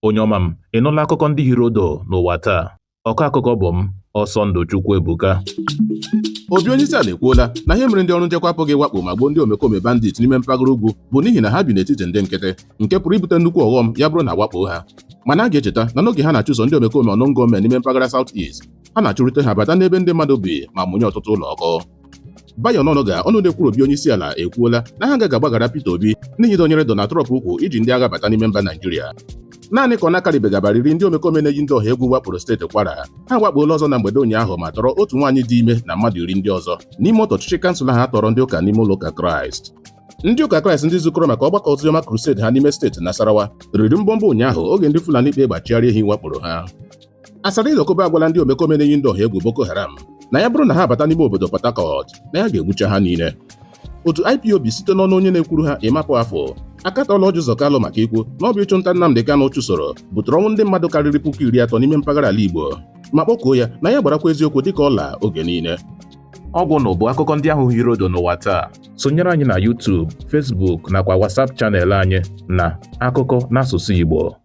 Onye ọma m, ị nụla akụkọ ndị hiri odo n'ụwa taa? Ọkọ akụkọ bụ m, Ọsọndụ Chukwuebuka. Obi onyeisiala ekwuola na ihe mere ndị ọrụ nchekwa apụghị ịwakpo ma gbuo ndị omekome bandit n'ime mpaghara ugwu bụ n'ihi na ha bi n'etiti ndị nkịtị, nke pụrụ ibute nnukwu ọghọm ya bụrụ na wakpo ha. Mana a ga-echeta na n'oge ha na-achụso ndị omekome ọnụngọọmenti n'ime mpaghara South East, ha na-achụrịte ha bata n'ebe ndị mmadụ bi ma mụnye ọtụtụ ụlọ ọkụ. Bayo Ononuga, ọnụ na-ekwuru Obi onyeisiala, ekwuola na ha agaghị agbaghara Peter Obi n'ihi dọnyere Donald Trump ukwu iji ndị agha bata n'ime mba Naịjirịa. Naanị ka ọ na-akarịbeghị abalị iri ndị omekome na-eji ndị ọha egwu wakporo steeti Kwara, ha wakpola ọzọ na mgbede ụnyaahụ ma tọrọ otu nwaanyị dị ime na mmadụ 10 ndị ọzọ n'ime otu ọchịchị kansụl ha tọrọ ndị ụka n'ime ụlọ ụka Kraịst. Ndị ụka Kraịst ndị zukọrọ maka ọgbakọ oziọma crusade ha n'ime steeti Nasarawa riri mbọmbọ ụnyaahụ oge ndị Fulani ikpe gbachigharị ehi wakporo ha. Asara Ilokoba agwala ndị omekome na-eyi ndị ọha egwu Boko Haram na ya bụrụ na ha bata n'ime obodo Port Harcourt na ya ga-egbucha ha niile. Otu IPOB site n'ọnụ onye na-ekwuru ha Ịmapụ Afọ akatọọla Ọjụzọ Kalụ maka ikwu na ọ bụ ịchụnta Nnamdi Kanu chụsoro butere ọnwụ ndị mmadụ karịrị 30,000 n'ime mpaghara ala Igbo, ma kpọkuo ya na ya gbarakwa eziokwu dịka ọla oge niile. Ọ bụ na bụ akụkọ ndị ahụ hiri odo n'ụwa taa. Sonyere anyị na YouTube, Facebook nakwa WhatsApp chanel anyị na Akụkọ n'asụsụ Igbo.